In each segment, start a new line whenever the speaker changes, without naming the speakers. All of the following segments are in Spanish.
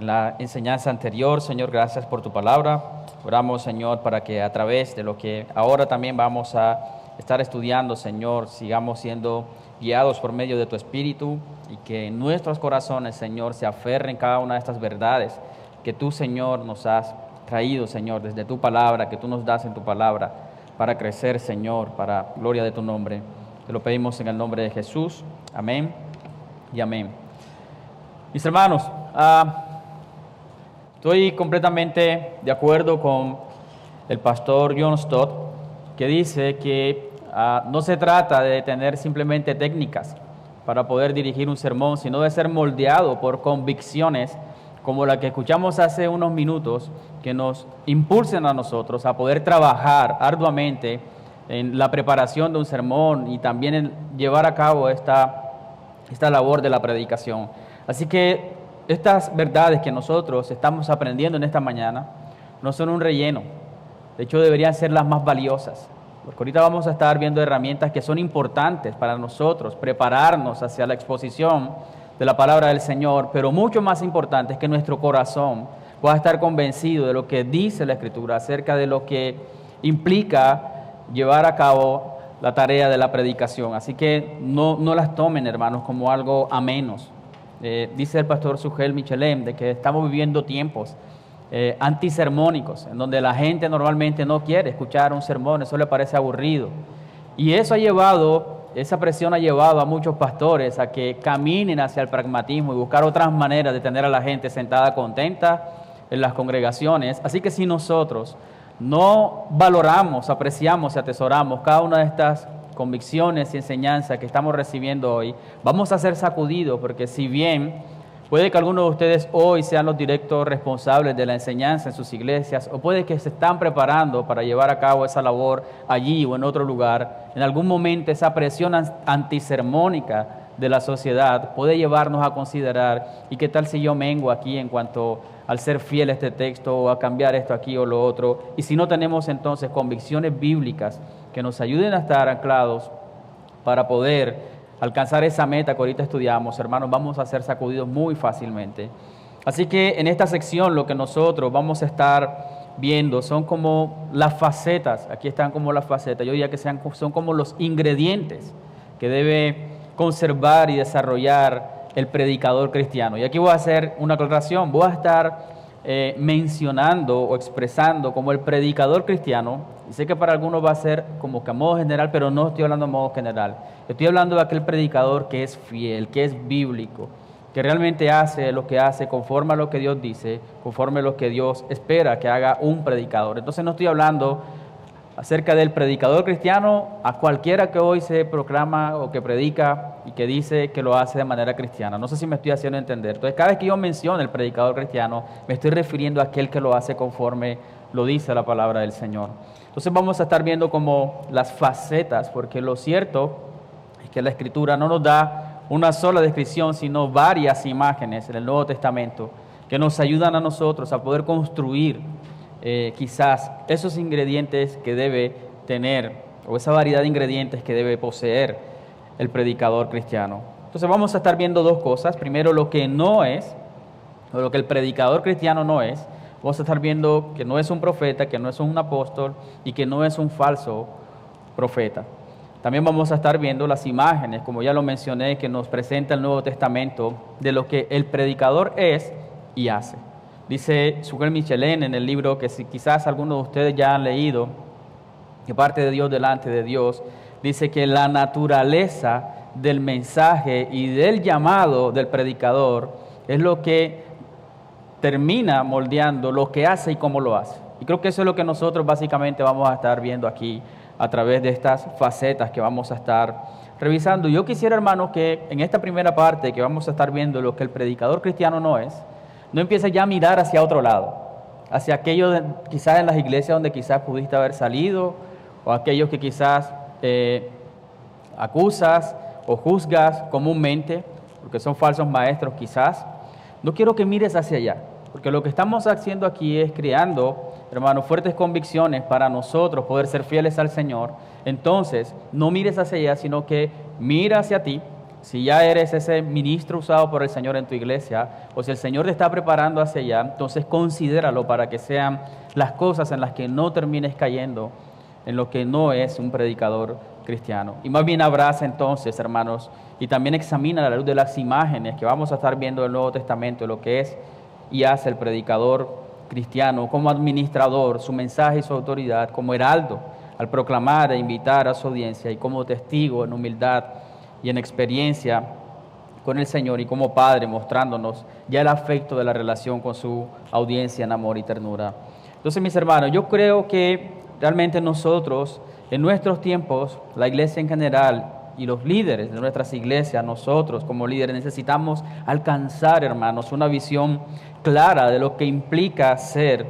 en la enseñanza anterior. Señor, gracias por tu palabra. Oramos, Señor, para que a través de lo que ahora también vamos a estar estudiando, Señor, sigamos siendo guiados por medio de tu Espíritu y que nuestros corazones, Señor, se aferren cada una de estas verdades que tú, Señor, nos has traído, Señor, desde tu palabra, que tú nos das en tu palabra, para crecer, Señor, para gloria de tu nombre. Te lo pedimos en el nombre de Jesús. Amén y amén. Mis hermanos, estoy completamente de acuerdo con el pastor John Stott, que dice que no se trata de tener simplemente técnicas para poder dirigir un sermón, sino de ser moldeado por convicciones como la que escuchamos hace unos minutos, que nos impulsen a nosotros a poder trabajar arduamente en la preparación de un sermón y también en llevar a cabo esta labor de la predicación. Así que estas verdades que nosotros estamos aprendiendo en esta mañana no son un relleno, de hecho deberían ser las más valiosas, porque ahorita vamos a estar viendo herramientas que son importantes para nosotros, prepararnos hacia la exposición de la palabra del Señor, pero mucho más importante es que nuestro corazón pueda estar convencido de lo que dice la Escritura acerca de lo que implica llevar a cabo la tarea de la predicación. Así que no las tomen, hermanos, como algo a menos. Dice el pastor Sugel Michelem de que estamos viviendo tiempos antisermónicos, en donde la gente normalmente no quiere escuchar un sermón, eso le parece aburrido. Y esa presión ha llevado a muchos pastores a que caminen hacia el pragmatismo y buscar otras maneras de tener a la gente sentada contenta en las congregaciones. Así que si nosotros no valoramos, apreciamos y atesoramos cada una de estas convicciones y enseñanzas que estamos recibiendo hoy, vamos a ser sacudidos, porque si bien puede que algunos de ustedes hoy sean los directos responsables de la enseñanza en sus iglesias, o puede que se están preparando para llevar a cabo esa labor allí o en otro lugar, en algún momento esa presión antisermónica de la sociedad puede llevarnos a considerar, ¿y qué tal si yo mengo aquí en cuanto al ser fiel a este texto o a cambiar esto aquí o lo otro? Y si no tenemos entonces convicciones bíblicas que nos ayuden a estar anclados para poder alcanzar esa meta que ahorita estudiamos, hermanos, vamos a ser sacudidos muy fácilmente. Así que en esta sección lo que nosotros vamos a estar viendo son como las facetas, aquí están como las facetas, yo diría que son como los ingredientes que debe conservar y desarrollar el predicador cristiano. Y aquí voy a hacer una aclaración, voy a estar mencionando o expresando como el predicador cristiano, y sé que para algunos va a ser como que a modo general, pero no estoy hablando a modo general, estoy hablando de aquel predicador que es fiel, que es bíblico, que realmente hace lo que hace conforme a lo que Dios dice, conforme a lo que Dios espera que haga un predicador. Entonces no estoy hablando acerca del predicador cristiano a cualquiera que hoy se proclama o que predica y que dice que lo hace de manera cristiana. No sé si me estoy haciendo entender. Entonces, cada vez que yo menciono el predicador cristiano, me estoy refiriendo a aquel que lo hace conforme lo dice la palabra del Señor. Entonces vamos a estar viendo como las facetas, porque lo cierto es que la Escritura no nos da una sola descripción, sino varias imágenes en el Nuevo Testamento que nos ayudan a nosotros a poder construir quizás esos ingredientes que debe tener, o esa variedad de ingredientes que debe poseer el predicador cristiano. Entonces vamos a estar viendo dos cosas. Primero, lo que no es, o lo que el predicador cristiano no es. Vamos a estar viendo que no es un profeta, que no es un apóstol y que no es un falso profeta. También vamos a estar viendo las imágenes, como ya lo mencioné, que nos presenta el Nuevo Testamento, de lo que el predicador es y hace. Dice Sugel Michelem en el libro que si quizás algunos de ustedes ya han leído, que parte de Dios delante de Dios, dice que la naturaleza del mensaje y del llamado del predicador es lo que termina moldeando lo que hace y cómo lo hace. Y creo que eso es lo que nosotros básicamente vamos a estar viendo aquí a través de estas facetas que vamos a estar revisando. Yo quisiera, hermanos, que en esta primera parte que vamos a estar viendo lo que el predicador cristiano no es, no empieces ya a mirar hacia otro lado, hacia aquellos quizás en las iglesias donde quizás pudiste haber salido, o aquellos que quizás acusas o juzgas comúnmente, porque son falsos maestros quizás. No quiero que mires hacia allá, porque lo que estamos haciendo aquí es creando, hermanos, fuertes convicciones para nosotros poder ser fieles al Señor. Entonces, no mires hacia allá, sino que mira hacia ti, Si ya eres ese ministro usado por el Señor en tu iglesia, o si el Señor te está preparando hacia allá, entonces considéralo para que sean las cosas en las que no termines cayendo en lo que no es un predicador cristiano. Y más bien abraza entonces, hermanos, y también examina a la luz de las imágenes que vamos a estar viendo del Nuevo Testamento, lo que es y hace el predicador cristiano como administrador, su mensaje y su autoridad, como heraldo, al proclamar e invitar a su audiencia, y como testigo en humildad y en experiencia con el Señor, y como padre mostrándonos ya el afecto de la relación con su audiencia en amor y ternura. Entonces, mis hermanos, yo creo que realmente nosotros, en nuestros tiempos, la iglesia en general y los líderes de nuestras iglesias, nosotros como líderes necesitamos alcanzar, hermanos, una visión clara de lo que implica ser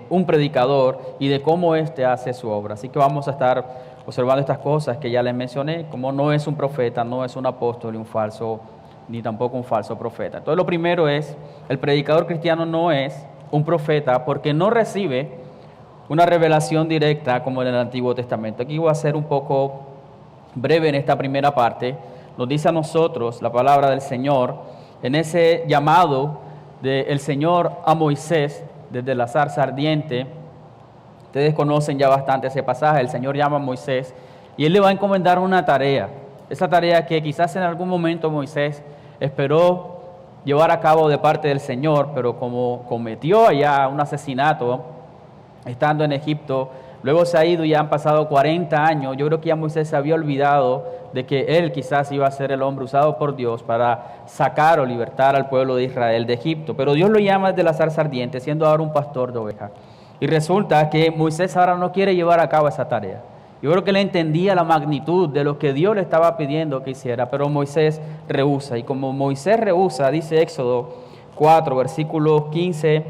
un predicador y de cómo éste hace su obra. Así que vamos a estar observando estas cosas que ya les mencioné, como no es un profeta, no es un apóstol y un falso, ni tampoco un falso profeta. Entonces lo primero es, el predicador cristiano no es un profeta porque no recibe una revelación directa como en el Antiguo Testamento. Aquí voy a ser un poco breve en esta primera parte. Nos dice a nosotros la palabra del Señor en ese llamado del Señor a Moisés desde la zarza ardiente. Ustedes conocen ya bastante ese pasaje. El Señor llama a Moisés y Él le va a encomendar una tarea. Esa tarea que quizás en algún momento Moisés esperó llevar a cabo de parte del Señor, pero como cometió allá un asesinato estando en Egipto, luego se ha ido y ya han pasado 40 años. Yo creo que ya Moisés se había olvidado de que él quizás iba a ser el hombre usado por Dios para sacar o libertar al pueblo de Israel de Egipto. Pero Dios lo llama desde la zarza ardiente, siendo ahora un pastor de ovejas. Y resulta que Moisés ahora no quiere llevar a cabo esa tarea. Yo creo que él entendía la magnitud de lo que Dios le estaba pidiendo que hiciera, pero Moisés rehúsa. Y como Moisés rehúsa, dice Éxodo 4, versículos 15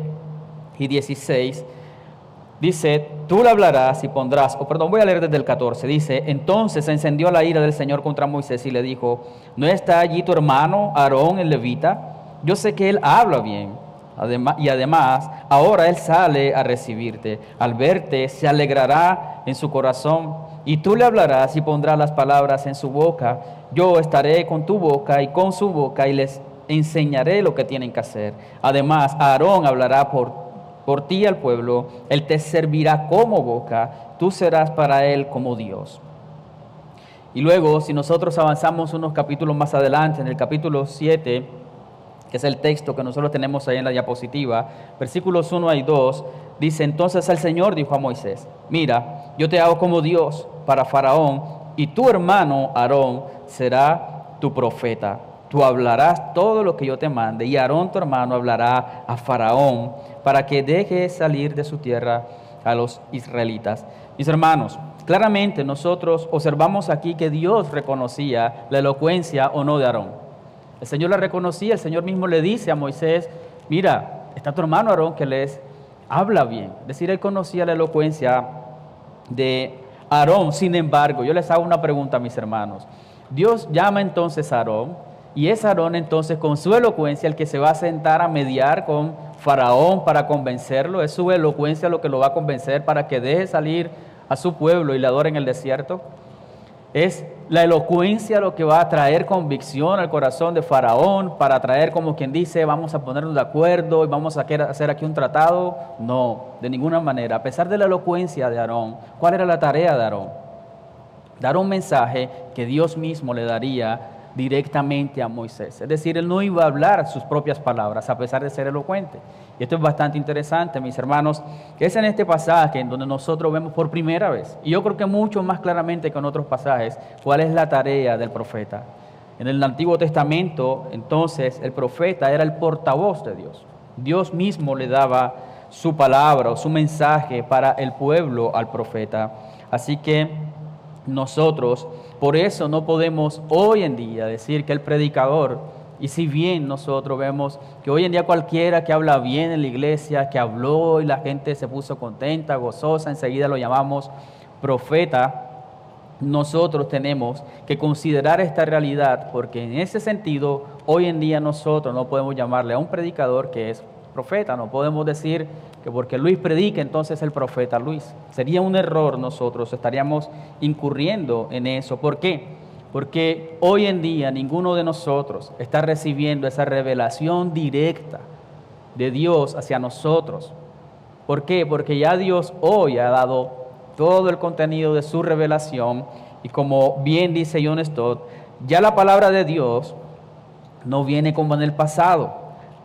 y 16, dice, tú le hablarás y pondrás, voy a leer desde el 14, dice, entonces se encendió la ira del Señor contra Moisés y le dijo, ¿no está allí tu hermano Aarón el levita? Yo sé que él habla bien. Además, ahora él sale a recibirte. Al verte, se alegrará en su corazón. Y tú le hablarás y pondrás las palabras en su boca. Yo estaré con tu boca y con su boca y les enseñaré lo que tienen que hacer. Además, Aarón hablará por ti al pueblo. Él te servirá como boca. Tú serás para él como Dios. Y luego, si nosotros avanzamos unos capítulos más adelante, en el capítulo 7, que es el texto que nosotros tenemos ahí en la diapositiva, versículos 1 y 2, dice, entonces el Señor dijo a Moisés, mira, yo te hago como Dios para Faraón, y tu hermano Aarón será tu profeta. Tú hablarás todo lo que yo te mande, y Aarón tu hermano hablará a Faraón, para que deje salir de su tierra a los israelitas. Mis hermanos, claramente nosotros observamos aquí que Dios reconocía la elocuencia o no de Aarón. El Señor la reconocía, el Señor mismo le dice a Moisés, mira, está tu hermano Aarón que les habla bien. Es decir, él conocía la elocuencia de Aarón. Sin embargo, yo les hago una pregunta a mis hermanos. Dios llama entonces a Aarón y es Aarón entonces con su elocuencia el que se va a sentar a mediar con Faraón para convencerlo. Es su elocuencia lo que lo va a convencer para que deje salir a su pueblo y le adore en el desierto. Es la elocuencia lo que va a traer convicción al corazón de Faraón para traer, como quien dice, vamos a ponernos de acuerdo y vamos a hacer aquí un tratado. No, de ninguna manera. A pesar de la elocuencia de Aarón, ¿cuál era la tarea de Aarón? Dar un mensaje que Dios mismo le daría directamente a Moisés. Es decir, él no iba a hablar sus propias palabras a pesar de ser elocuente. Y esto es bastante interesante, mis hermanos, que es en este pasaje en donde nosotros vemos por primera vez, y yo creo que mucho más claramente que en otros pasajes, cuál es la tarea del profeta. En el Antiguo Testamento, entonces, el profeta era el portavoz de Dios. Dios mismo le daba su palabra o su mensaje para el pueblo al profeta. Así que nosotros, por eso no podemos hoy en día decir que el predicador, y si bien nosotros vemos que hoy en día cualquiera que habla bien en la iglesia, que habló y la gente se puso contenta, gozosa, enseguida lo llamamos profeta, nosotros tenemos que considerar esta realidad, porque en ese sentido, hoy en día nosotros no podemos llamarle a un predicador que es profeta. No podemos decir que porque Luis predica, entonces el profeta Luis. Sería un error, nosotros estaríamos incurriendo en eso. ¿Por qué? porque hoy en día ninguno de nosotros está recibiendo esa revelación directa de Dios hacia nosotros. ¿Por qué? Porque ya Dios hoy ha dado todo el contenido de su revelación y como bien dice John Stott, ya la palabra de Dios no viene como en el pasado,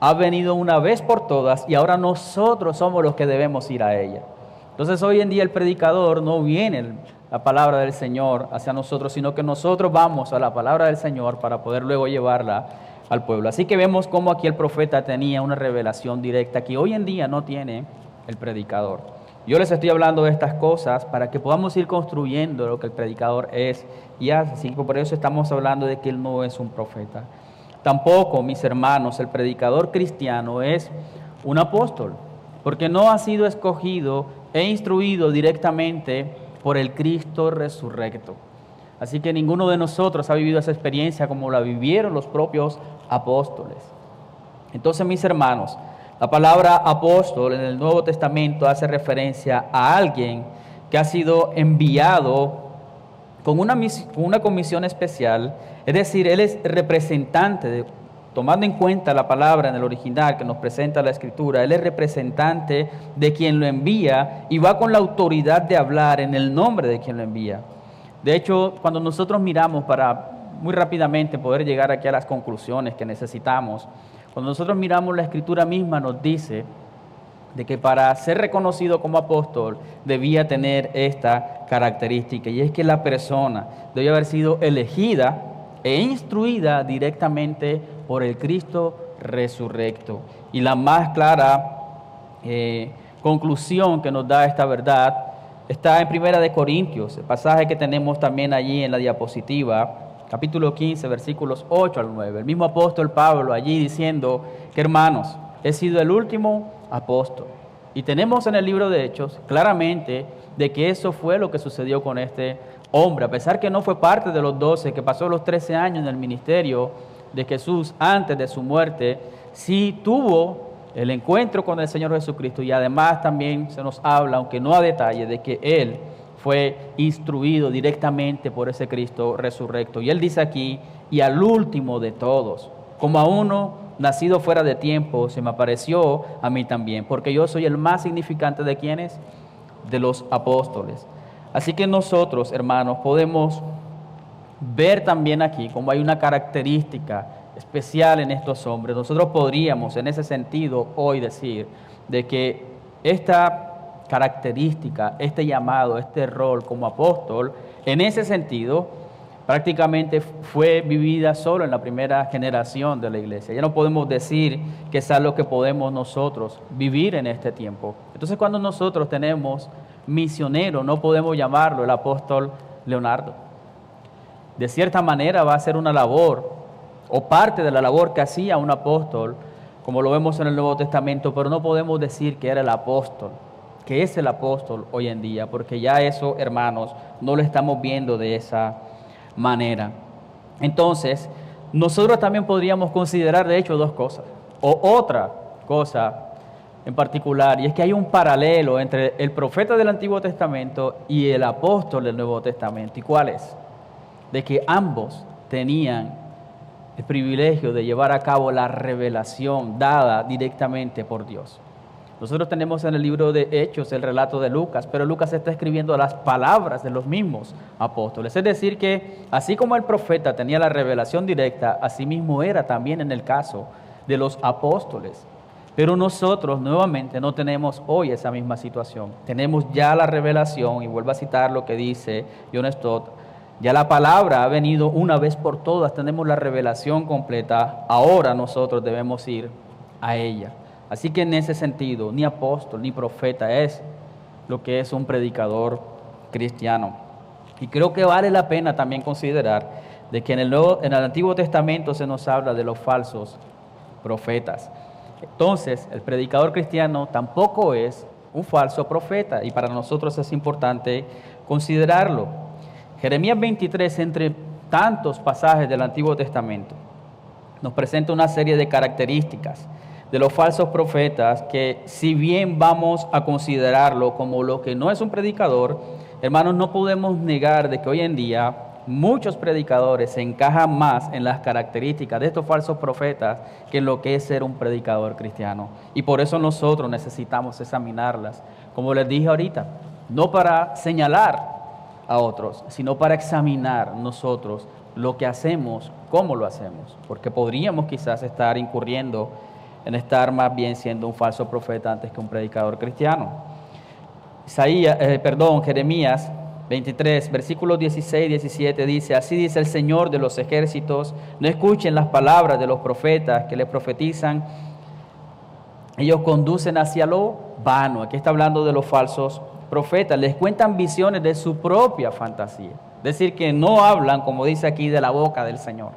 ha venido una vez por todas y ahora nosotros somos los que debemos ir a ella. Entonces hoy en día el predicador no viene la palabra del Señor hacia nosotros, sino que nosotros vamos a la palabra del Señor para poder luego llevarla al pueblo. Así que vemos cómo aquí el profeta tenía una revelación directa que hoy en día no tiene el predicador. Yo les estoy hablando de estas cosas para que podamos ir construyendo lo que el predicador es y hace. Así que por eso estamos hablando de que él no es un profeta. Tampoco, mis hermanos, el predicador cristiano es un apóstol, porque no ha sido escogido e instruido directamente por el Cristo resurrecto. Así que ninguno de nosotros ha vivido esa experiencia como la vivieron los propios apóstoles. Entonces, mis hermanos, la palabra apóstol en el Nuevo Testamento hace referencia a alguien que ha sido enviado con una comisión especial, es decir, él es representante, tomando en cuenta la palabra en el original que nos presenta la Escritura, él es representante de quien lo envía y va con la autoridad de hablar en el nombre de quien lo envía. De hecho, cuando nosotros miramos para muy rápidamente poder llegar aquí a las conclusiones que necesitamos, cuando nosotros miramos la Escritura misma nos dice de que para ser reconocido como apóstol debía tener esta característica, y es que la persona debe haber sido elegida e instruida directamente por el Cristo resurrecto. Y la más clara conclusión que nos da esta verdad está en 1 Corintios, el pasaje que tenemos también allí en la diapositiva, capítulo 15, versículos 8 al 9. El mismo apóstol Pablo allí diciendo que, hermanos, he sido el último apóstol. Y tenemos en el libro de Hechos claramente de que eso fue lo que sucedió con este hombre. A pesar que no fue parte de los 12, que pasó los 13 años en el ministerio de Jesús antes de su muerte, sí tuvo el encuentro con el Señor Jesucristo, y además también se nos habla, aunque no a detalle, de que él fue instruido directamente por ese Cristo resurrecto. Y él dice aquí, y al último de todos, como a uno nacido fuera de tiempo, se me apareció a mí también, porque yo soy el más significante de quienes, de los apóstoles. Así que nosotros, hermanos, podemos ver también aquí cómo hay una característica especial en estos hombres. Nosotros podríamos en ese sentido hoy decir de que esta característica, este llamado, este rol como apóstol, en ese sentido prácticamente fue vivida solo en la primera generación de la iglesia. Ya no podemos decir que es algo que podemos nosotros vivir en este tiempo. Entonces, cuando nosotros tenemos misionero, no podemos llamarlo el apóstol Leonardo. De cierta manera va a ser una labor o parte de la labor que hacía un apóstol, como lo vemos en el Nuevo Testamento, pero no podemos decir que era el apóstol, que es el apóstol hoy en día, porque ya eso, hermanos, no lo estamos viendo de esa manera. Entonces, nosotros también podríamos considerar, de hecho, dos cosas, o otra cosa en particular, y es que hay un paralelo entre el profeta del Antiguo Testamento y el apóstol del Nuevo Testamento. ¿Y cuál es? De que ambos tenían el privilegio de llevar a cabo la revelación dada directamente por Dios. Nosotros tenemos en el libro de Hechos el relato de Lucas, pero Lucas está escribiendo las palabras de los mismos apóstoles. Es decir que así como el profeta tenía la revelación directa, así mismo era también en el caso de los apóstoles. Pero nosotros nuevamente no tenemos hoy esa misma situación. Tenemos ya la revelación, y vuelvo a citar lo que dice John Stott, ya la palabra ha venido una vez por todas, tenemos la revelación completa, ahora nosotros debemos ir a ella. Así que en ese sentido, ni apóstol ni profeta es lo que es un predicador cristiano. Y creo que vale la pena también considerar de que en el Antiguo Testamento se nos habla de los falsos profetas. Entonces, el predicador cristiano tampoco es un falso profeta, y para nosotros es importante considerarlo. Jeremías 23, entre tantos pasajes del Antiguo Testamento, nos presenta una serie de características de los falsos profetas que, si bien vamos a considerarlo como lo que no es un predicador, hermanos, no podemos negar de que hoy en día muchos predicadores se encajan más en las características de estos falsos profetas que en lo que es ser un predicador cristiano. Y por eso nosotros necesitamos examinarlas, como les dije ahorita, no para señalar a otros, sino para examinar nosotros lo que hacemos, cómo lo hacemos, porque podríamos quizás estar incurriendo en estar más bien siendo un falso profeta antes que un predicador cristiano. Jeremías 23, versículos 16 y 17 dice: así dice el Señor de los ejércitos, no escuchen las palabras de los profetas que les profetizan, ellos conducen hacia lo vano. Aquí está hablando de los falsos profetas, les cuentan visiones de su propia fantasía, es decir, que no hablan, como dice aquí, de la boca del Señor,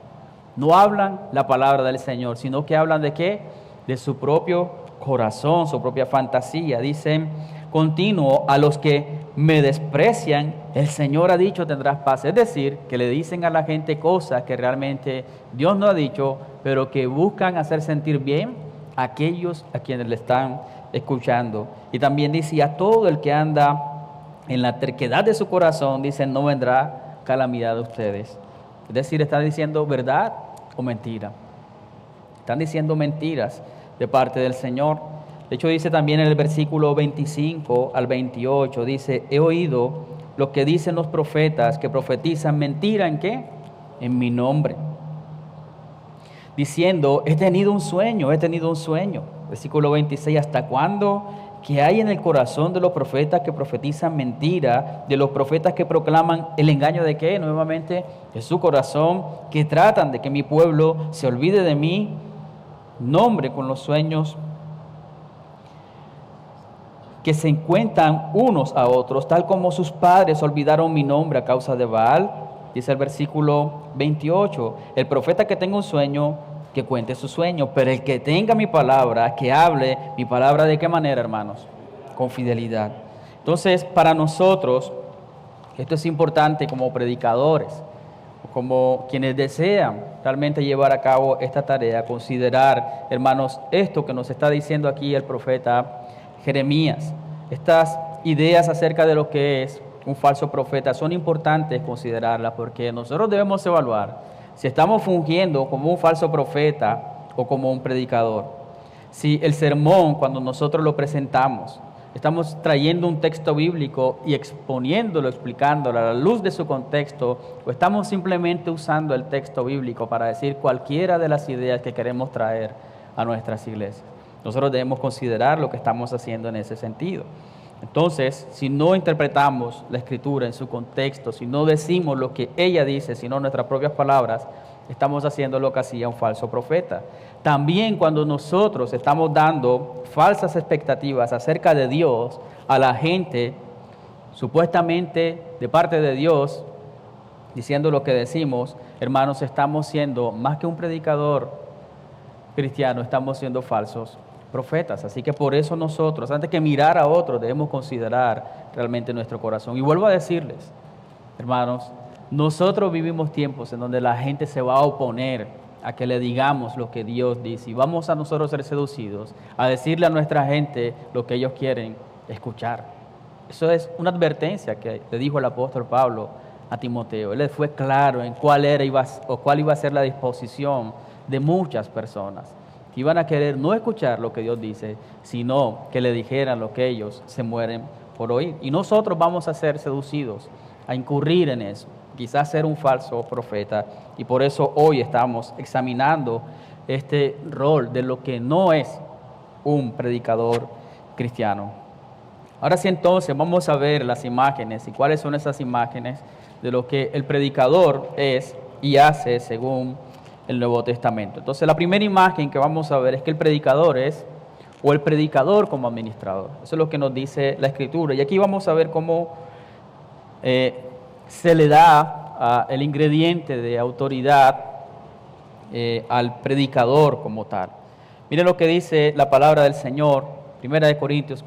no hablan la palabra del Señor, sino que hablan de ¿qué? De su propio corazón, su propia fantasía. Dicen continuo: a los que me desprecian, el Señor ha dicho tendrás paz. Es decir, que le dicen a la gente cosas que realmente Dios no ha dicho, pero que buscan hacer sentir bien a aquellos a quienes le están escuchando. Y también dice: a todo el que anda en la terquedad de su corazón, dice, no vendrá calamidad de ustedes. Es decir, están diciendo verdad o mentira. Están diciendo mentiras de parte del Señor. De hecho, dice también en el versículo 25 al 28, dice: he oído lo que dicen los profetas que profetizan mentira, ¿en qué? En mi nombre. Diciendo: he tenido un sueño. Versículo 26, ¿hasta cuándo? Que hay en el corazón de los profetas que profetizan mentira, de los profetas que proclaman el engaño de qué? Nuevamente, de su corazón, que tratan de que mi pueblo se olvide de mi nombre con los sueños, que se encuentran unos a otros, tal como sus padres olvidaron mi nombre a causa de Baal. Dice el versículo 28, el profeta que tenga un sueño, que cuente su sueño, pero el que tenga mi palabra, que hable mi palabra. ¿De qué manera, hermanos? Con fidelidad. Entonces, para nosotros, esto es importante como predicadores, como quienes desean realmente llevar a cabo esta tarea, considerar, hermanos, esto que nos está diciendo aquí el profeta Jeremías. Estas ideas acerca de lo que es un falso profeta son importantes considerarlas, porque nosotros debemos evaluar si estamos fungiendo como un falso profeta o como un predicador. Si el sermón, cuando nosotros lo presentamos, estamos trayendo un texto bíblico y exponiéndolo, explicándolo a la luz de su contexto, o estamos simplemente usando el texto bíblico para decir cualquiera de las ideas que queremos traer a nuestras iglesias. Nosotros debemos considerar lo que estamos haciendo en ese sentido. Entonces, si no interpretamos la Escritura en su contexto, si no decimos lo que ella dice, sino nuestras propias palabras, estamos haciendo lo que hacía un falso profeta. También cuando nosotros estamos dando falsas expectativas acerca de Dios a la gente, supuestamente de parte de Dios, diciendo lo que decimos, hermanos, estamos siendo, más que un predicador cristiano, estamos siendo falsos profetas. Así que por eso nosotros, antes que mirar a otros, debemos considerar realmente nuestro corazón. Y vuelvo a decirles, hermanos, nosotros vivimos tiempos en donde la gente se va a oponer a que le digamos lo que Dios dice, y vamos a nosotros ser seducidos a decirle a nuestra gente lo que ellos quieren escuchar. Eso es una advertencia que le dijo el apóstol Pablo a Timoteo. Él fue claro en cuál iba a ser la disposición de muchas personas que iban a querer no escuchar lo que Dios dice, sino que le dijeran lo que ellos se mueren por oír. Y nosotros vamos a ser seducidos a incurrir en eso, quizás ser un falso profeta. Y por eso hoy estamos examinando este rol de lo que no es un predicador cristiano. Ahora sí, entonces vamos a ver las imágenes y cuáles son esas imágenes de lo que el predicador es y hace según el Nuevo Testamento. Entonces, la primera imagen que vamos a ver es que el predicador es, o el predicador como administrador. Eso es lo que nos dice la Escritura. Y aquí vamos a ver cómo se le da el ingrediente de autoridad al predicador como tal. Miren lo que dice la palabra del Señor, 1 Corintios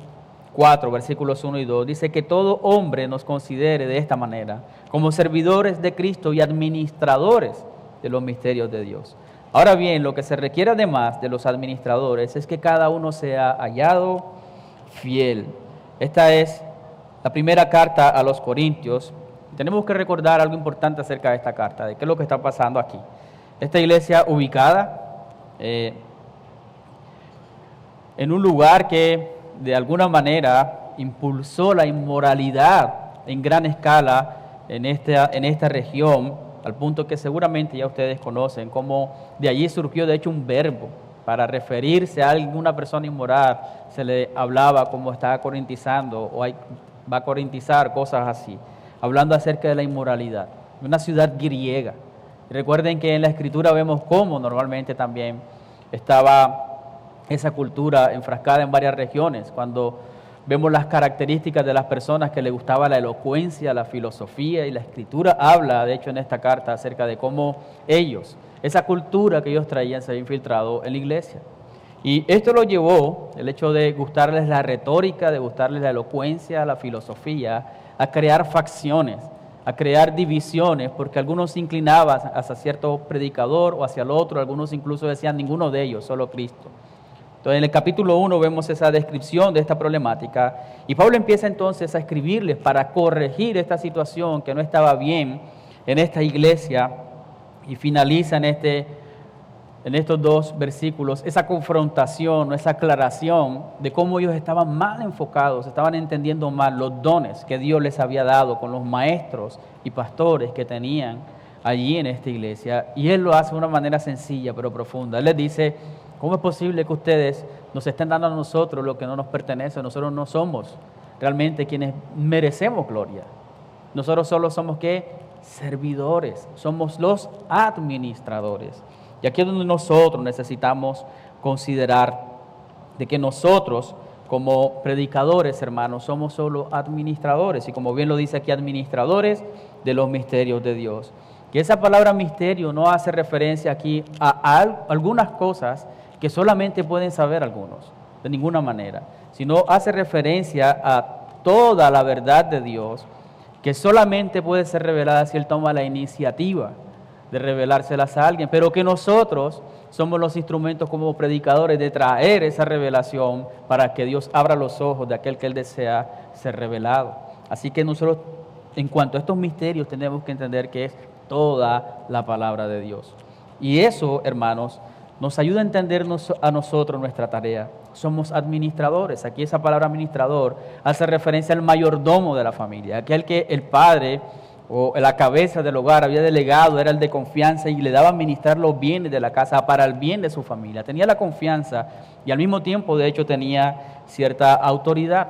4, versículos 1 y 2. Dice que todo hombre nos considere de esta manera, como servidores de Cristo y administradores de los misterios de Dios. Ahora bien, lo que se requiere además de los administradores es que cada uno sea hallado fiel. Esta es la primera carta a los Corintios, tenemos que recordar algo importante acerca de esta carta, de qué es lo que está pasando aquí. Esta iglesia ubicada en un lugar que de alguna manera impulsó la inmoralidad en gran escala en esta región, al punto que seguramente ya ustedes conocen cómo de allí surgió de hecho un verbo para referirse a alguna persona inmoral, se le hablaba como está corintizando o va a corintizar, cosas así, hablando acerca de la inmoralidad, una ciudad griega. Recuerden que en la Escritura vemos cómo normalmente también estaba esa cultura enfrascada en varias regiones, cuando vemos las características de las personas que les gustaba la elocuencia, la filosofía, y la Escritura habla, de hecho en esta carta, acerca de cómo ellos, esa cultura que ellos traían, se había infiltrado en la iglesia. Y esto lo llevó, el hecho de gustarles la retórica, de gustarles la elocuencia, la filosofía, a crear facciones, a crear divisiones, porque algunos se inclinaban hacia cierto predicador o hacia el otro, algunos incluso decían ninguno de ellos, solo Cristo. Entonces en el capítulo 1 vemos esa descripción de esta problemática y Pablo empieza entonces a escribirles para corregir esta situación que no estaba bien en esta iglesia y finaliza en estos dos versículos esa confrontación, esa aclaración de cómo ellos estaban mal enfocados, estaban entendiendo mal los dones que Dios les había dado con los maestros y pastores que tenían allí en esta iglesia. Y él lo hace de una manera sencilla pero profunda. Él les dice: ¿cómo es posible que ustedes nos estén dando a nosotros lo que no nos pertenece? Nosotros no somos realmente quienes merecemos gloria. Nosotros solo somos ¿qué? Servidores, somos los administradores. Y aquí es donde nosotros necesitamos considerar de que nosotros como predicadores, hermanos, somos solo administradores. Y como bien lo dice aquí, administradores de los misterios de Dios. Que esa palabra misterio no hace referencia aquí a algunas cosas que solamente pueden saber algunos, de ninguna manera, sino hace referencia a toda la verdad de Dios que solamente puede ser revelada si Él toma la iniciativa de revelárselas a alguien, pero que nosotros somos los instrumentos como predicadores de traer esa revelación para que Dios abra los ojos de aquel que Él desea ser revelado. Así que nosotros, en cuanto a estos misterios, tenemos que entender que es toda la palabra de Dios. Y eso, hermanos, nos ayuda a entendernos a nosotros nuestra tarea. Somos administradores. Aquí esa palabra administrador hace referencia al mayordomo de la familia, aquel que el padre o la cabeza del hogar había delegado, era el de confianza y le daba a administrar los bienes de la casa para el bien de su familia. Tenía la confianza y al mismo tiempo, de hecho, tenía cierta autoridad.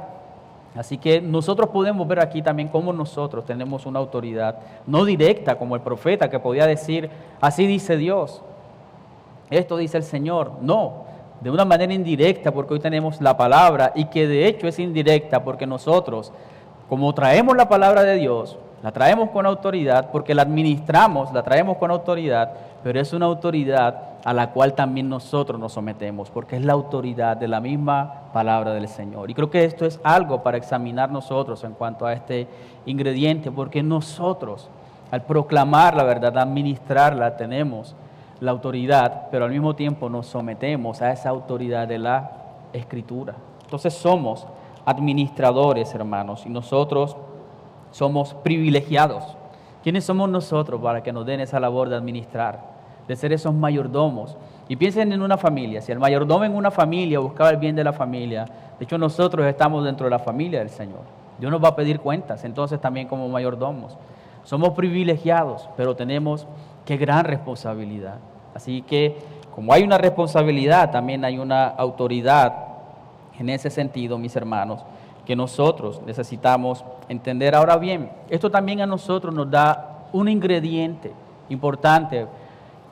Así que nosotros podemos ver aquí también cómo nosotros tenemos una autoridad, no directa como el profeta que podía decir, así dice Dios, esto dice el Señor. No, de una manera indirecta, porque hoy tenemos la palabra y que de hecho es indirecta porque nosotros, como traemos la palabra de Dios, la traemos con autoridad, porque la administramos, la traemos con autoridad, pero es una autoridad a la cual también nosotros nos sometemos, porque es la autoridad de la misma palabra del Señor. Y creo que esto es algo para examinar nosotros en cuanto a este ingrediente, porque nosotros, al proclamar la verdad, administrarla, tenemos la autoridad, pero al mismo tiempo nos sometemos a esa autoridad de la Escritura. Entonces somos administradores, hermanos, y nosotros somos privilegiados. ¿Quiénes somos nosotros para que nos den esa labor de administrar, de ser esos mayordomos? Y piensen en una familia. Si el mayordomo en una familia buscaba el bien de la familia, de hecho nosotros estamos dentro de la familia del Señor. Dios nos va a pedir cuentas, entonces también como mayordomos. Somos privilegiados, pero tenemos qué gran responsabilidad. Así que como hay una responsabilidad, también hay una autoridad en ese sentido, mis hermanos, que nosotros necesitamos entender. Ahora bien, esto también a nosotros nos da un ingrediente importante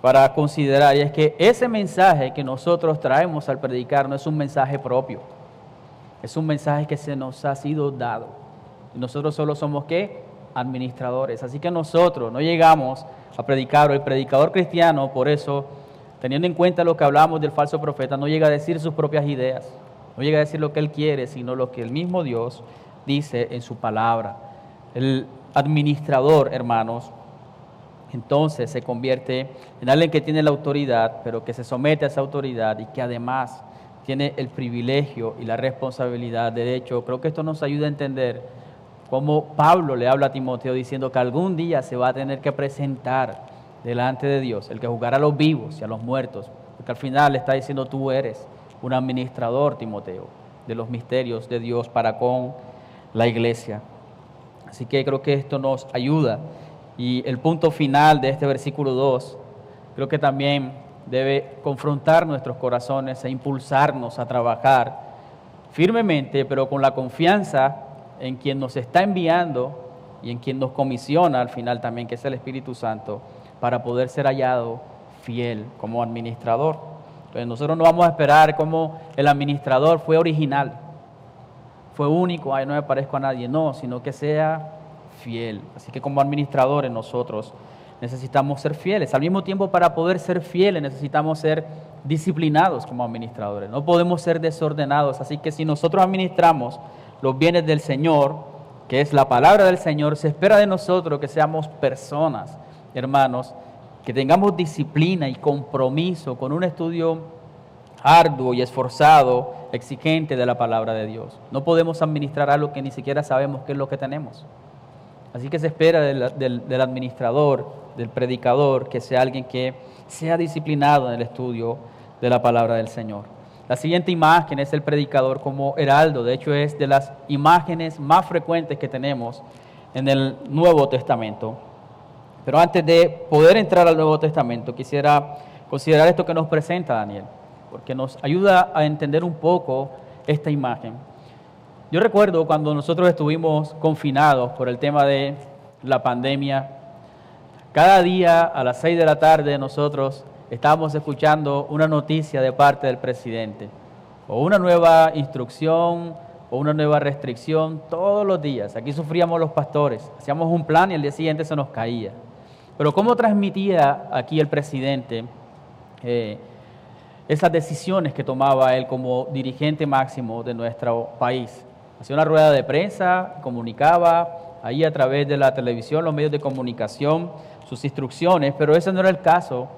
para considerar, y es que ese mensaje que nosotros traemos al predicar no es un mensaje propio, es un mensaje que se nos ha sido dado. Y nosotros solo somos ¿qué? Administradores. Así que nosotros no llegamos a predicar, o el predicador cristiano, por eso, teniendo en cuenta lo que hablamos del falso profeta, no llega a decir sus propias ideas. No llega a decir lo que él quiere, sino lo que el mismo Dios dice en su palabra. El administrador, hermanos, entonces se convierte en alguien que tiene la autoridad, pero que se somete a esa autoridad y que además tiene el privilegio y la responsabilidad. De hecho, creo que esto nos ayuda a entender como Pablo le habla a Timoteo diciendo que algún día se va a tener que presentar delante de Dios, el que juzgará a los vivos y a los muertos, porque al final le está diciendo tú eres un administrador, Timoteo, de los misterios de Dios para con la iglesia. Así que creo que esto nos ayuda. Y el punto final de este versículo 2, creo que también debe confrontar nuestros corazones e impulsarnos a trabajar firmemente, pero con la confianza en quien nos está enviando y en quien nos comisiona al final también, que es el Espíritu Santo, para poder ser hallado fiel como administrador. Entonces nosotros no vamos a esperar como el administrador fue original, fue único, ay, no me parezco a nadie, no, sino que sea fiel. Así que como administradores nosotros necesitamos ser fieles. Al mismo tiempo, para poder ser fieles necesitamos ser disciplinados como administradores. No podemos ser desordenados. Así que si nosotros administramos los bienes del Señor, que es la palabra del Señor, se espera de nosotros que seamos personas, hermanos, que tengamos disciplina y compromiso con un estudio arduo y esforzado, exigente de la palabra de Dios. No podemos administrar algo que ni siquiera sabemos qué es lo que tenemos. Así que se espera del administrador, del predicador, que sea alguien que sea disciplinado en el estudio de la palabra del Señor. La siguiente imagen es el predicador como heraldo. De hecho, es de las imágenes más frecuentes que tenemos en el Nuevo Testamento. Pero antes de poder entrar al Nuevo Testamento, quisiera considerar esto que nos presenta Daniel, porque nos ayuda a entender un poco esta imagen. Yo recuerdo cuando nosotros estuvimos confinados por el tema de la pandemia, cada día a las 6 de la tarde nosotros estábamos escuchando una noticia de parte del presidente, o una nueva instrucción, o una nueva restricción, todos los días. Aquí sufríamos los pastores, hacíamos un plan y al día siguiente se nos caía. Pero ¿cómo transmitía aquí el presidente esas decisiones que tomaba él como dirigente máximo de nuestro país? Hacía una rueda de prensa, comunicaba ahí a través de la televisión, los medios de comunicación, sus instrucciones, pero ese no era el caso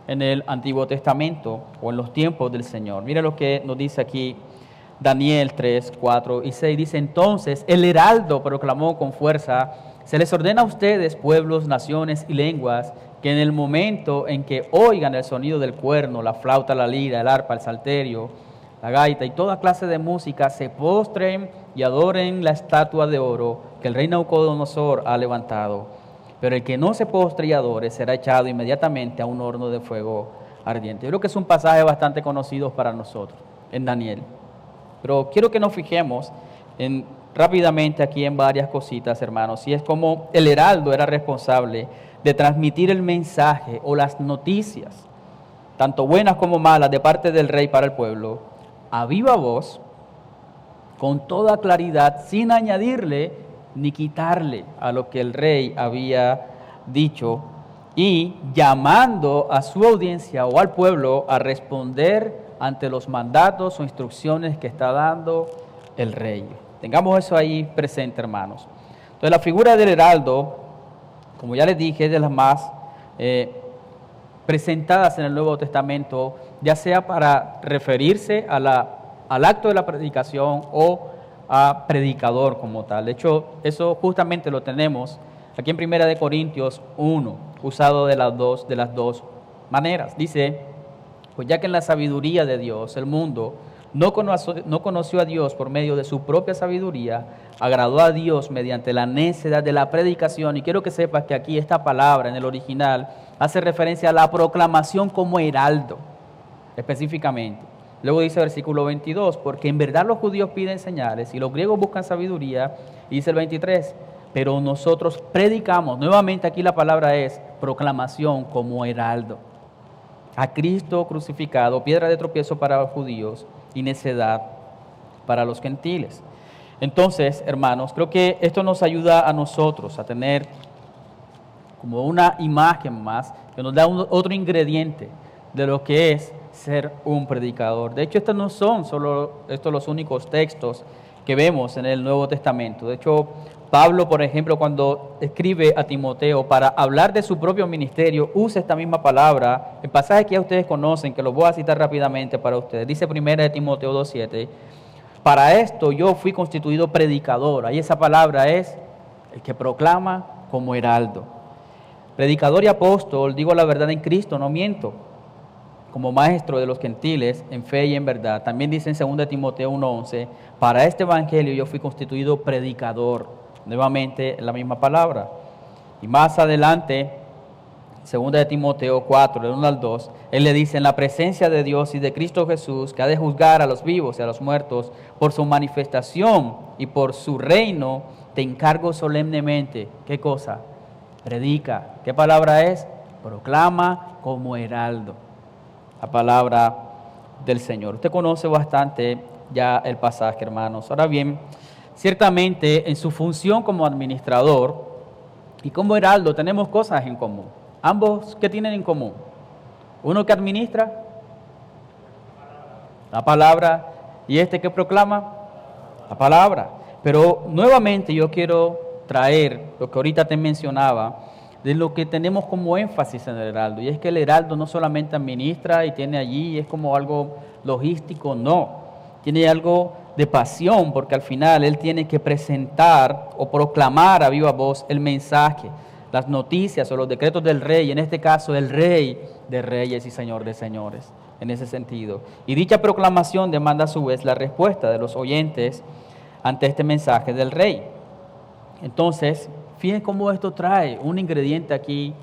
en el Antiguo Testamento o en los tiempos del Señor. Mira lo que nos dice aquí Daniel 3, 4 y 6. Dice, entonces el heraldo proclamó con fuerza, se les ordena a ustedes, pueblos, naciones y lenguas, que en el momento en que oigan el sonido del cuerno, la flauta, la lira, el arpa, el salterio, la gaita y toda clase de música, se postren y adoren la estatua de oro que el rey Nabucodonosor ha levantado. Pero el que no se postre y adore será echado inmediatamente a un horno de fuego ardiente. Yo creo que es un pasaje bastante conocido para nosotros, en Daniel. Pero quiero que nos fijemos rápidamente aquí en varias cositas, hermanos. Y es como el heraldo era responsable de transmitir el mensaje o las noticias, tanto buenas como malas, de parte del rey para el pueblo, a viva voz, con toda claridad, sin añadirle ni quitarle a lo que el rey había dicho, y llamando a su audiencia o al pueblo a responder ante los mandatos o instrucciones que está dando el rey. Tengamos eso ahí presente, hermanos. Entonces, la figura del heraldo, como ya les dije, es de las más presentadas en el Nuevo Testamento, ya sea para referirse al acto de la predicación o a predicador como tal. De hecho, eso justamente lo tenemos aquí en 1 Corintios 1, usado de las dos maneras. Dice, pues ya que en la sabiduría de Dios el mundo no conoció a Dios por medio de su propia sabiduría, agradó a Dios mediante la necedad de la predicación. Y quiero que sepas que aquí esta palabra en el original hace referencia a la proclamación como heraldo, específicamente. Luego dice el versículo 22, porque en verdad los judíos piden señales y los griegos buscan sabiduría. Y dice el 23, pero nosotros predicamos, nuevamente aquí la palabra es proclamación como heraldo, a Cristo crucificado, piedra de tropiezo para los judíos y necedad para los gentiles. Entonces, hermanos, creo que esto nos ayuda a nosotros a tener como una imagen más, que nos da otro ingrediente de lo que es ser un predicador. De hecho, estos no son solo los únicos textos que vemos en el Nuevo Testamento. De hecho, Pablo, por ejemplo, cuando escribe a Timoteo para hablar de su propio ministerio, usa esta misma palabra, el pasaje que ya ustedes conocen, que los voy a citar rápidamente para ustedes. Dice 1 Timoteo 2:7, para esto yo fui constituido predicador. Ahí esa palabra es el que proclama como heraldo. Predicador y apóstol, digo la verdad en Cristo, no miento, como maestro de los gentiles en fe y en verdad. También dice en 2 Timoteo 1:11, para este evangelio yo fui constituido predicador. Nuevamente la misma palabra. Y más adelante, 2 Timoteo 4, del 1 al 2, él le dice, en la presencia de Dios y de Cristo Jesús, que ha de juzgar a los vivos y a los muertos, por su manifestación y por su reino, te encargo solemnemente. ¿Qué cosa? Predica. ¿Qué palabra es? Proclama como heraldo. La palabra del Señor. Usted conoce bastante ya el pasaje, hermanos. Ahora bien, ciertamente en su función como administrador y como heraldo tenemos cosas en común. Ambos, ¿qué tienen en común? Uno que administra la palabra y este que proclama la palabra. Pero nuevamente yo quiero traer lo que ahorita te mencionaba, de lo que tenemos como énfasis en el heraldo, y es que el heraldo no solamente administra y tiene allí, es como algo logístico, no, tiene algo de pasión, porque al final él tiene que presentar o proclamar a viva voz el mensaje, las noticias o los decretos del rey, en este caso el rey de reyes y señor de señores, en ese sentido. Y dicha proclamación demanda a su vez la respuesta de los oyentes ante este mensaje del rey. Entonces, fíjense cómo esto trae un ingrediente aquí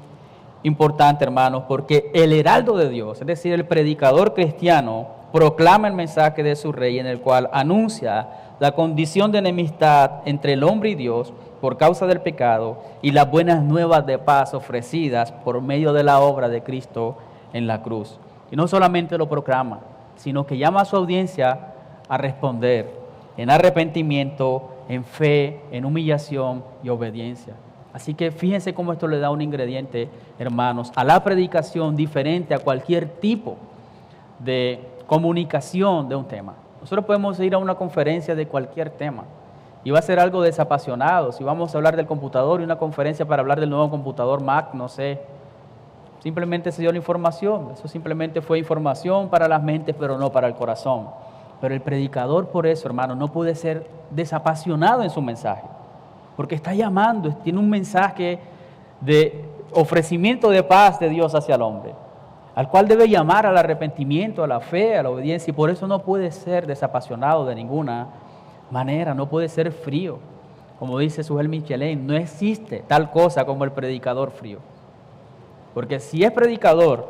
importante, hermanos, porque el heraldo de Dios, es decir, el predicador cristiano, proclama el mensaje de su rey en el cual anuncia la condición de enemistad entre el hombre y Dios por causa del pecado y las buenas nuevas de paz ofrecidas por medio de la obra de Cristo en la cruz. Y no solamente lo proclama, sino que llama a su audiencia a responder en arrepentimiento, en fe, en humillación y obediencia. Así que fíjense cómo esto le da un ingrediente, hermanos, a la predicación diferente a cualquier tipo de comunicación de un tema. Nosotros podemos ir a una conferencia de cualquier tema y va a ser algo desapasionado. Si vamos a hablar del computador y una conferencia para hablar del nuevo computador Mac, no sé, simplemente se dio la información. Eso simplemente fue información para las mentes, pero no para el corazón. Pero el predicador, por eso, hermano, no puede ser desapasionado en su mensaje, porque está llamando, tiene un mensaje de ofrecimiento de paz de Dios hacia el hombre, al cual debe llamar al arrepentimiento, a la fe, a la obediencia, y por eso no puede ser desapasionado de ninguna manera, no puede ser frío. Como dice Sujel Michelin, no existe tal cosa como el predicador frío, porque si es predicador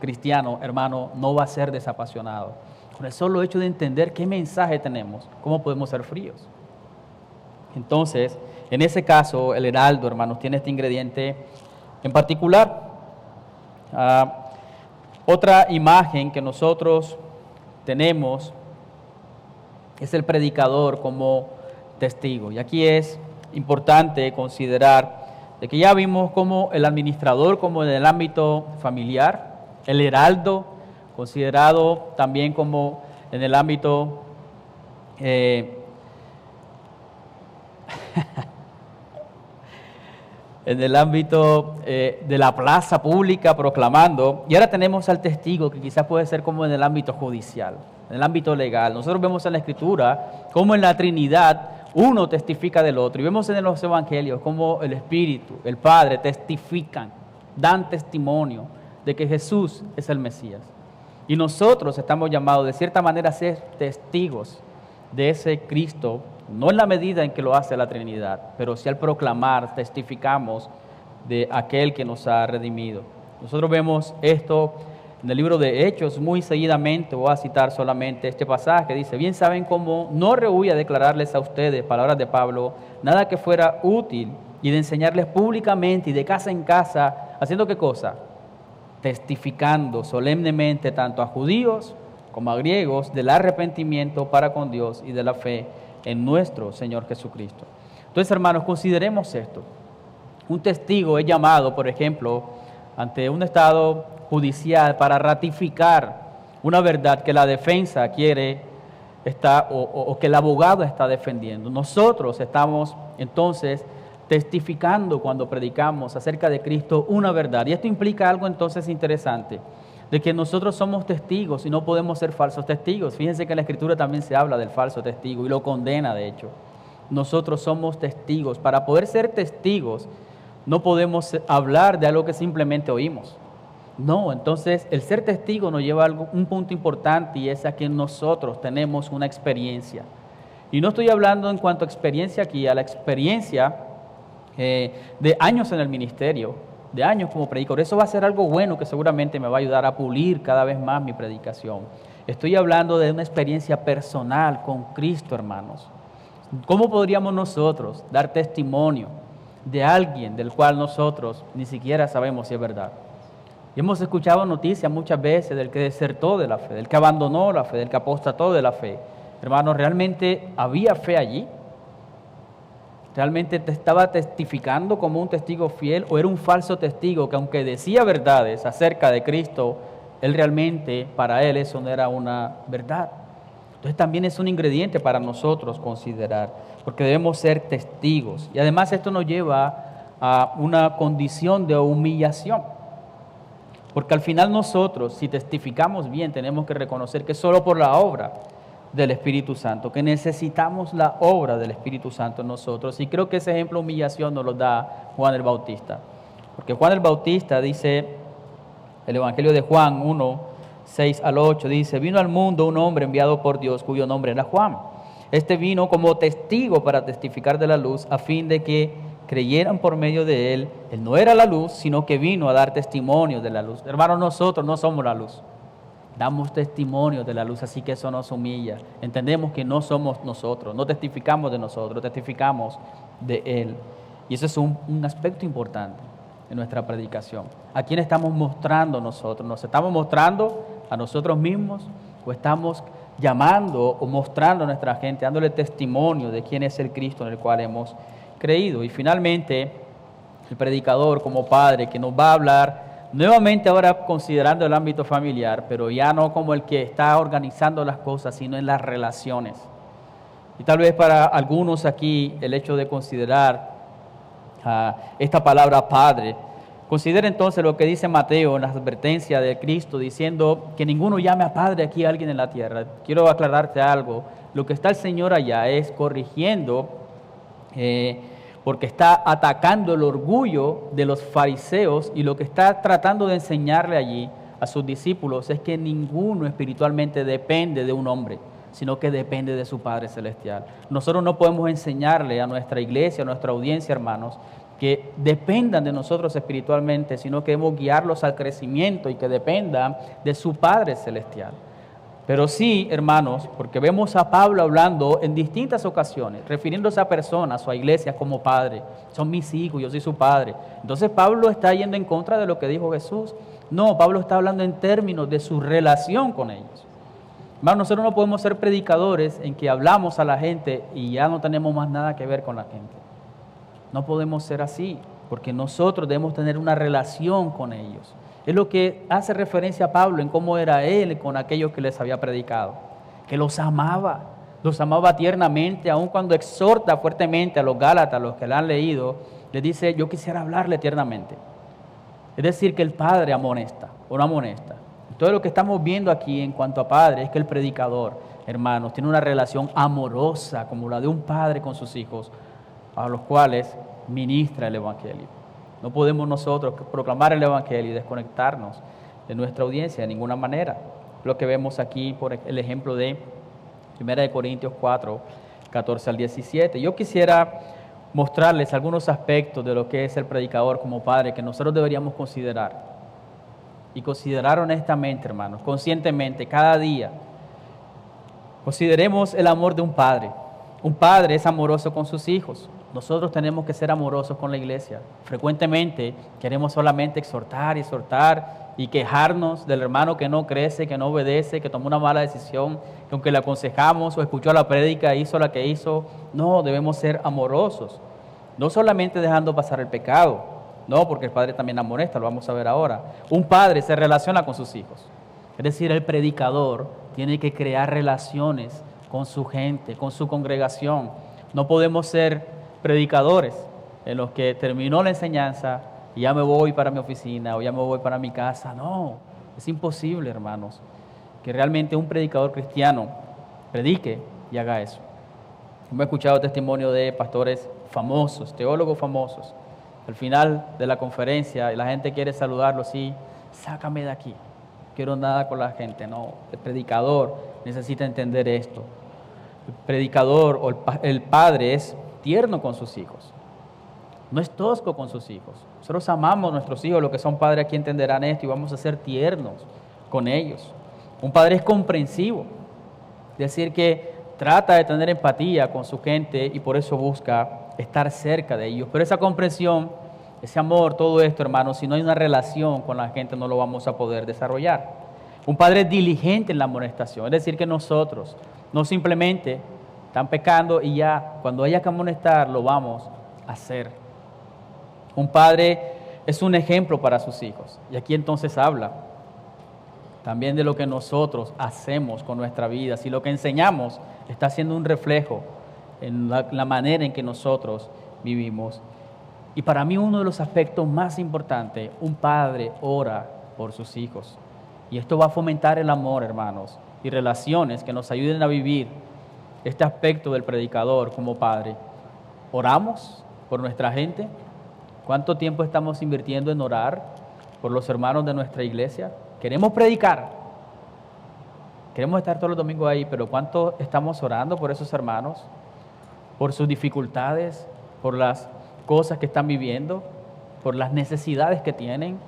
cristiano, hermano, no va a ser desapasionado. Con el solo hecho de entender qué mensaje tenemos, ¿cómo podemos ser fríos? Entonces, en ese caso, el heraldo, hermanos, tiene este ingrediente en particular. Otra imagen que nosotros tenemos es el predicador como testigo. Y aquí es importante considerar de que ya vimos como el administrador, como en el ámbito familiar, el heraldo, considerado también como en el ámbito en el ámbito de la plaza pública proclamando, y ahora tenemos al testigo que quizás puede ser como en el ámbito judicial, en el ámbito legal. Nosotros vemos en la Escritura como en la Trinidad uno testifica del otro, y vemos en los evangelios como el Espíritu, el Padre testifican, dan testimonio de que Jesús es el Mesías. Y nosotros estamos llamados de cierta manera a ser testigos de ese Cristo, no en la medida en que lo hace la Trinidad, pero sí al proclamar, testificamos de aquel que nos ha redimido. Nosotros vemos esto en el libro de Hechos muy seguidamente. Voy a citar solamente este pasaje, dice, bien saben cómo no rehuí a declararles a ustedes, palabras de Pablo, nada que fuera útil y de enseñarles públicamente y de casa en casa, haciendo ¿qué cosa? Testificando solemnemente tanto a judíos como a griegos del arrepentimiento para con Dios y de la fe en nuestro Señor Jesucristo. Entonces, hermanos, consideremos esto. Un testigo es llamado, por ejemplo, ante un estado judicial para ratificar una verdad que la defensa quiere o que el abogado está defendiendo. Nosotros estamos entonces testificando cuando predicamos acerca de Cristo una verdad. Y esto implica algo entonces interesante, de que nosotros somos testigos y no podemos ser falsos testigos. Fíjense que en la Escritura también se habla del falso testigo y lo condena, de hecho. nosotros somos testigos. Para poder ser testigos, no podemos hablar de algo que simplemente oímos. No, entonces el ser testigo nos lleva a un punto importante, y es a que nosotros tenemos una experiencia. Y no estoy hablando en cuanto a experiencia aquí, a la experiencia de años en el ministerio, de años como predicador. Eso va a ser algo bueno que seguramente me va a ayudar a pulir cada vez más mi predicación. Estoy hablando de una experiencia personal con Cristo, hermanos. ¿Cómo podríamos nosotros dar testimonio de alguien del cual nosotros ni siquiera sabemos si es verdad? Y hemos escuchado noticias muchas veces del que desertó de la fe, del que abandonó la fe, del que apostató de la fe. Hermanos, ¿realmente había fe allí? ¿Realmente te estaba testificando como un testigo fiel, o era un falso testigo que, aunque decía verdades acerca de Cristo, él realmente, para él eso no era una verdad? Entonces también es un ingrediente para nosotros considerar, porque debemos ser testigos. Y además esto nos lleva a una condición de humillación. Porque al final nosotros, si testificamos bien, tenemos que reconocer que es solo por la obra del Espíritu Santo, que necesitamos la obra del Espíritu Santo en nosotros. Y creo que ese ejemplo de humillación nos lo da Juan el Bautista. Porque Juan el Bautista dice, el Evangelio de Juan 1, 6 al 8, dice: vino al mundo un hombre enviado por Dios, cuyo nombre era Juan. Este vino como testigo para testificar de la luz, a fin de que creyeran por medio de él. Él no era la luz, sino que vino a dar testimonio de la luz. Hermanos, nosotros no somos la luz. Damos testimonio de la luz, así que eso nos humilla. Entendemos que no somos nosotros, no testificamos de nosotros, testificamos de Él. Y eso es un aspecto importante en nuestra predicación. ¿A quién estamos mostrando nosotros? ¿Nos estamos mostrando a nosotros mismos, o estamos llamando o mostrando a nuestra gente, dándole testimonio de quién es el Cristo en el cual hemos creído? Y finalmente, el predicador como padre que nos va a hablar nuevamente, ahora considerando el ámbito familiar, pero ya no como el que está organizando las cosas, sino en las relaciones. Y tal vez para algunos aquí el hecho de considerar esta palabra padre, considera entonces lo que dice Mateo en la advertencia de Cristo, diciendo que ninguno llame a padre aquí a alguien en la tierra. Quiero aclararte algo: lo que está el Señor allá es corrigiendo, porque está atacando el orgullo de los fariseos, y lo que está tratando de enseñarle allí a sus discípulos es que ninguno espiritualmente depende de un hombre, sino que depende de su Padre Celestial. Nosotros no podemos enseñarle a nuestra iglesia, a nuestra audiencia, hermanos, que dependan de nosotros espiritualmente, sino que debemos guiarlos al crecimiento y que dependan de su Padre Celestial. Pero sí, hermanos, porque vemos a Pablo hablando en distintas ocasiones, refiriéndose a personas o a iglesias como padre. Son mis hijos, yo soy su padre. Entonces Pablo está yendo en contra de lo que dijo Jesús. No, Pablo está hablando en términos de su relación con ellos. Hermanos, nosotros no podemos ser predicadores en que hablamos a la gente y ya no tenemos más nada que ver con la gente. No podemos ser así, porque nosotros debemos tener una relación con ellos. Es lo que hace referencia a Pablo en cómo era él con aquellos que les había predicado, que los amaba tiernamente, aun cuando exhorta fuertemente a los Gálatas, a los que la han leído, les dice: yo quisiera hablarle tiernamente. Es decir, que el padre amonesta o no amonesta. Todo lo que estamos viendo aquí en cuanto a padre es que el predicador, hermanos, tiene una relación amorosa como la de un padre con sus hijos, a los cuales ministra el Evangelio. No podemos nosotros proclamar el Evangelio y desconectarnos de nuestra audiencia de ninguna manera. Lo que vemos aquí por el ejemplo de 1 Corintios 4, 14 al 17. Yo quisiera mostrarles algunos aspectos de lo que es el predicador como padre que nosotros deberíamos considerar. Y considerar honestamente, hermanos, conscientemente, cada día. Consideremos el amor de un padre. Un padre es amoroso con sus hijos. Nosotros tenemos que ser amorosos con la iglesia. Frecuentemente queremos solamente exhortar y quejarnos del hermano que no crece, que no obedece, que tomó una mala decisión, que aunque le aconsejamos o escuchó la prédica, hizo la que hizo. No, debemos ser amorosos. No solamente dejando pasar el pecado, no, porque el padre también amonesta, lo vamos a ver ahora. Un padre se relaciona con sus hijos. Es decir, el predicador tiene que crear relaciones con su gente, con su congregación. No podemos ser predicadores en los que terminó la enseñanza y ya me voy para mi oficina o ya me voy para mi casa. No, es imposible, hermanos, que realmente un predicador cristiano predique y haga eso. Hemos escuchado testimonio de pastores famosos, teólogos famosos. Al final de la conferencia, la gente quiere saludarlo, sí, sácame de aquí. Quiero nada con la gente. No, el predicador necesita entender esto. El predicador o el padre es tierno con sus hijos. No es tosco con sus hijos. Nosotros amamos a nuestros hijos, los que son padres aquí entenderán esto y vamos a ser tiernos con ellos. Un padre es comprensivo, es decir, que trata de tener empatía con su gente y por eso busca estar cerca de ellos. Pero esa comprensión, ese amor, todo esto, hermanos, si no hay una relación con la gente no lo vamos a poder desarrollar. Un padre es diligente en la amonestación, es decir, que nosotros no simplemente están pecando y ya cuando haya que amonestar lo vamos a hacer. Un padre es un ejemplo para sus hijos. Y aquí entonces habla también de lo que nosotros hacemos con nuestra vida. Si lo que enseñamos está siendo un reflejo en la manera en que nosotros vivimos. Y para mí uno de los aspectos más importantes, un padre ora por sus hijos. Y esto va a fomentar el amor, hermanos, y relaciones que nos ayuden a vivir este aspecto del predicador como padre. ¿Oramos por nuestra gente? ¿Cuánto tiempo estamos invirtiendo en orar por los hermanos de nuestra iglesia? Queremos predicar, queremos estar todos los domingos ahí, pero ¿cuánto estamos orando por esos hermanos? Por sus dificultades, por las cosas que están viviendo, por las necesidades que tienen.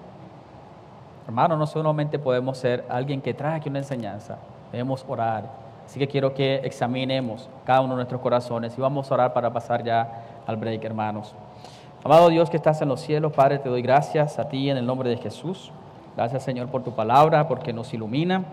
Hermanos, no solamente podemos ser alguien que trae aquí una enseñanza, debemos orar. Así que quiero que examinemos cada uno de nuestros corazones y vamos a orar para pasar ya al break, hermanos. Amado Dios que estás en los cielos, Padre, te doy gracias a ti en el nombre de Jesús. Gracias, Señor, por tu palabra, porque nos ilumina,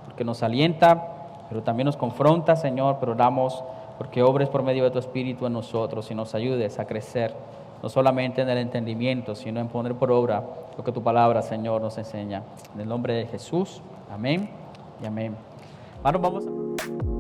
porque nos alienta, pero también nos confronta, Señor, pero oramos porque obres por medio de tu Espíritu en nosotros y nos ayudes a crecer, no solamente en el entendimiento, sino en poner por obra lo que tu palabra, Señor, nos enseña. En el nombre de Jesús, amén y amén. Hermanos, vamos a...